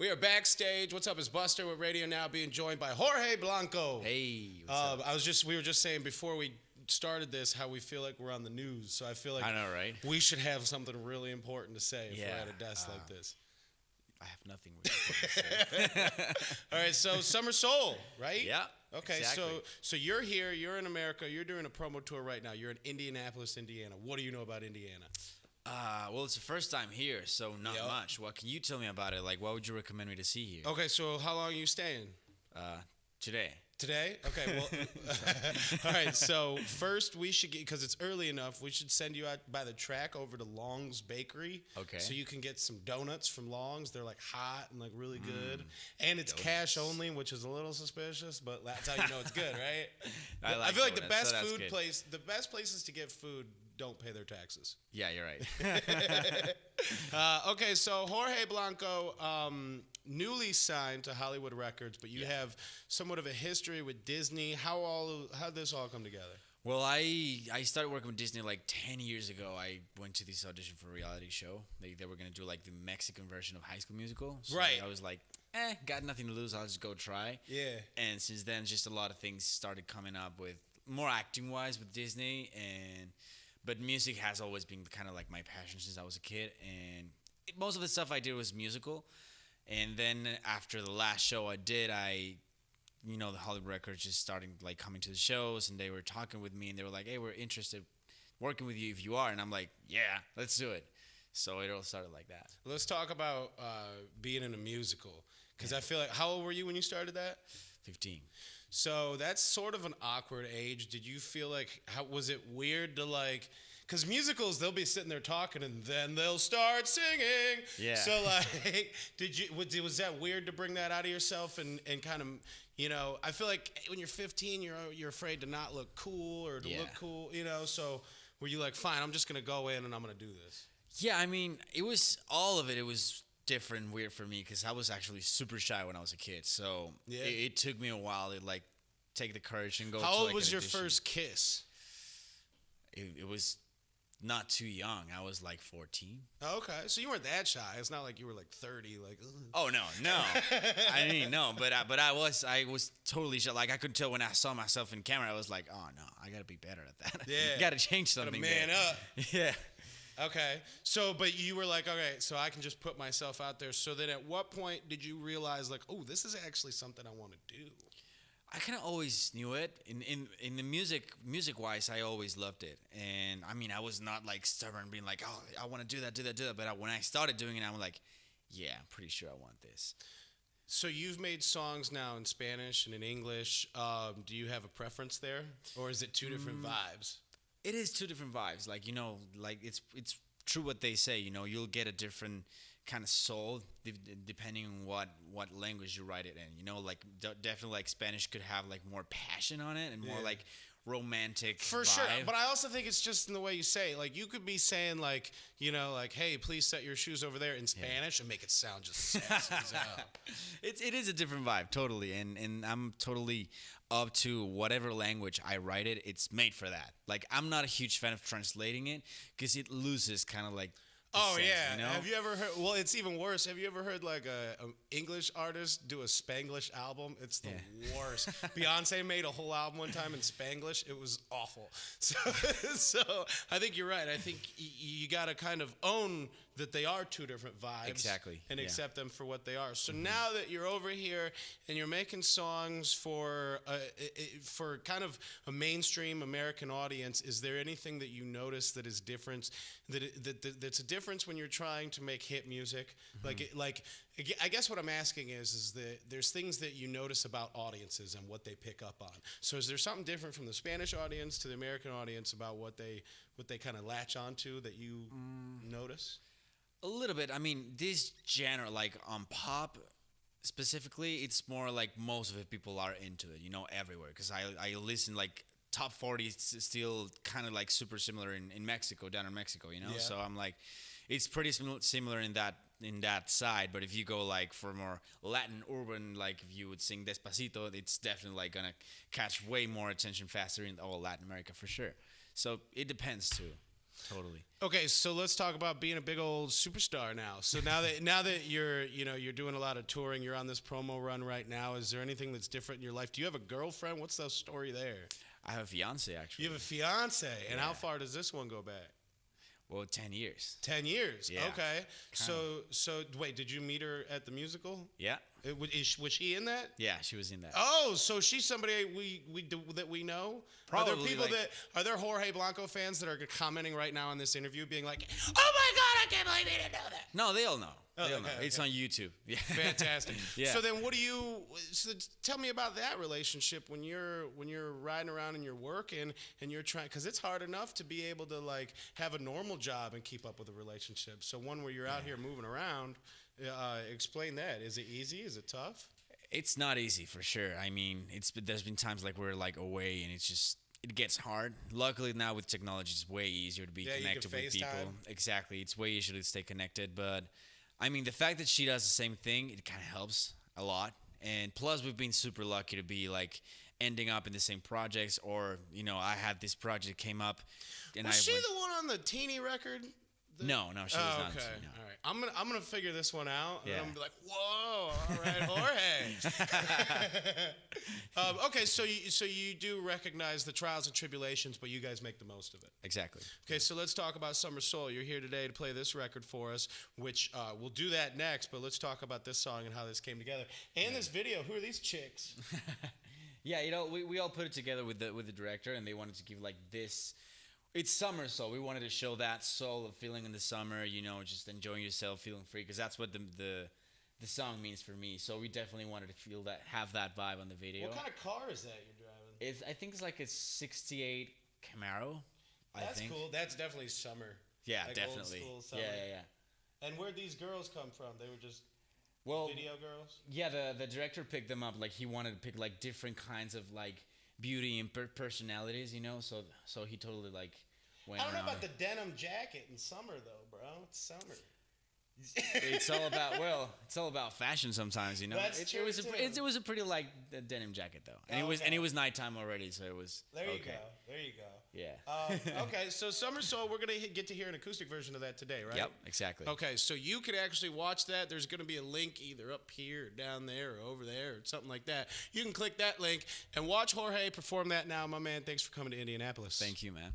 We are backstage. What's up? It's Buster with Radio Now, being joined by Jorge Blanco. Hey, what's up? We were just saying before we started this how we feel like we're on the news. So I feel like I know, right? we should have something really important to say if we're Yeah, at a desk like this. I have nothing really to say. All right, so Summer Soul, right? Yeah. Okay, exactly. so you're here. You're in America. You're doing a promo tour right now. You're in Indianapolis, Indiana. What do you know about Indiana? Well, it's the first time here, so not Yep. much. What can you tell me about it? Like, what would you recommend me to see here? Okay, so how long are you staying? Today. Today? Okay, well, all right. So first, we should get, because it's early enough, we should send you out by the track over to Long's Bakery. Okay. So you can get some donuts from Long's. They're like hot and like really good, and it's donuts. cash only, which is a little suspicious, but that's how you know it's good, right? I feel like the donuts, best so that's food good. place, the best places to get food don't pay their taxes. Yeah, you're right. Okay, so Jorge Blanco, newly signed to Hollywood Records, but you have somewhat of a history with Disney. How'd this all come together? Well, I started working with Disney like 10 years ago. I went to this audition for a reality show. They were going to do like the Mexican version of High School Musical. So Right. I was like, got nothing to lose. I'll just go try. Yeah. And since then, just a lot of things started coming up with more acting wise with Disney, but music has always been kind of like my passion since I was a kid, and most of the stuff I did was musical. And then after the last show I did, the Hollywood Records just started like coming to the shows, and they were talking with me, and they were like, "Hey, we're interested working with you if you are." And I'm like, "Yeah, let's do it." So it all started like that. Let's talk about being in a musical, because I feel like, how old were you when you started that? 15. So that's sort of an awkward age. Did you feel like, how was it weird to like, because musicals, they'll be sitting there talking and then they'll start singing. Yeah. So like, was that weird to bring that out of yourself and kind of, I feel like when you're 15, you're afraid to not look cool or to Yeah. look cool, so were you like, fine, I'm just going to go in and I'm going to do this? Yeah, I mean, it was all of it. It was different, weird for me because I was actually super shy when I was a kid. So Yeah. it took me a while to like take the courage and go. How to, old like, was an your audition. first kiss? It was not too young. I was like 14. Okay, so you weren't that shy. It's not like you were like 30, like. Ugh. Oh no, I didn't know, but I was totally shy. Like I could tell when I saw myself in camera, I was like, oh no, I gotta be better at that. Yeah. Gotta change Gotta something. man there. up. Yeah. Okay. So, but you were like, okay, so I can just put myself out there. So then at what point did you realize, like, oh, this is actually something I want to do? I kind of always knew it. In the music wise, I always loved it. And I mean, I was not like stubborn, being like, oh, I want to do that. But when I started doing it, I'm like, yeah, I'm pretty sure I want this. So you've made songs now in Spanish and in English. Do you have a preference there? Or is it two different vibes? It is two different vibes. Like like it's true what they say. You'll get a different kind of soul depending on what language you write it in. Like definitely like Spanish could have like more passion on it and more Yeah. like romantic For vibe. sure. But I also think it's just in the way you say it. Like, you could be saying, like, like, hey, please set your shoes over there in Spanish and make it sound just sexy as hell. It is a different vibe, totally, and I'm totally up to whatever language I write it. It's made for that. Like I'm not a huge fan of translating it because it loses kind of like. The Oh sense, yeah. Have you ever heard? Well, it's even worse. Have you ever heard like a English artist do a Spanglish album? It's the worst. Beyonce made a whole album one time in Spanglish. It was awful. So I think you're right. I think you got to kind of own that they are two different vibes. Exactly, And yeah. accept them for what they are. So now that you're over here and you're making songs for kind of a mainstream American audience, is there anything that you notice that is different? That's a difference when you're trying to make hit music. Like I guess what I'm asking is that there's things that you notice about audiences and what they pick up on. So is there something different from the Spanish audience to the American audience about what they kind of latch onto that you notice? A little bit. I mean, this genre, like on pop specifically, it's more like most of it people are into it, everywhere. Because I listen like top 40 is still kind of like super similar in Mexico, down in Mexico, Yeah. So I'm like, it's pretty similar in that side. But if you go like for more Latin urban, like if you would sing Despacito, it's definitely like gonna catch way more attention faster in all Latin America for sure. So it depends too. Totally. Okay, so let's talk about being a big old superstar now. So now that you're doing a lot of touring, you're on this promo run right now. Is there anything that's different in your life? Do you have a girlfriend? What's the story there? I have a fiance, actually. You have a fiance, and how Yeah. far does this one go back? Well, 10 years. 10 years. Yeah. Okay. So wait, did you meet her at the musical? Yeah. Was she in that? Yeah, she was in that. Oh, so she's somebody that we know. Are there Probably, people like- are there Jorge Blanco fans that are commenting right now on this interview, being like, "Oh my God, I can't believe you didn't know that." No, they all know. Oh, They all know. okay, It's on YouTube. Yeah. Fantastic. Yeah. So then, so tell me about that relationship when you're riding around and you're working and you're trying, because it's hard enough to be able to like have a normal job and keep up with a relationship. So one where you're out here moving around, explain that. Is it easy? Is it tough? It's not easy for sure. I mean, there's been times like we're like away and it gets hard. Luckily now with technology, it's way easier to be Yeah, you can connected with people. FaceTime. Exactly, it's way easier to stay connected. But I mean, the fact that she does the same thing, it kind of helps a lot. And plus, we've been super lucky to be like ending up in the same projects, or I had this project came up, and Was she the one on the teeny record? No, she was not. Okay, No. all right. I'm gonna figure this one out, and Yeah. I'm gonna be like, "Whoa, all right, Jorge." Okay, so you do recognize the trials and tribulations, but you guys make the most of it. Exactly. Okay, so let's talk about Summer Soul. You're here today to play this record for us, which we'll do that next. But let's talk about this song and how this came together and this video. Who are these chicks? Yeah, we all put it together with the director, and they wanted to give like this. It's summer, so we wanted to show that soul of feeling in the summer, just enjoying yourself, feeling free, because that's what the song means for me. So we definitely wanted to have that vibe on the video. What kind of car is that you're driving? I think it's like a '68 Camaro. That's I think. cool. That's definitely summer. Yeah, Like definitely. old school summer. Yeah. And where'd these girls come from? They were just Well, video girls? yeah, the director picked them up. Like he wanted to pick like different kinds of like beauty and personalities, So he totally like went. I don't know around about the it. denim jacket in summer though, bro. It's summer. It's all about fashion sometimes, That's true, too. It was a pretty like denim jacket though, and Okay. it was nighttime already, so it was There you okay. go. There you go. Yeah. Okay, so Summer Soul, we're going to get to hear an acoustic version of that today, right? Yep. Exactly. Okay, so you could actually watch that. There's going to be a link either up here or down there or over there or something like that. You can click that link and watch Jorge perform that now. My man, thanks for coming to Indianapolis. Thank you, man.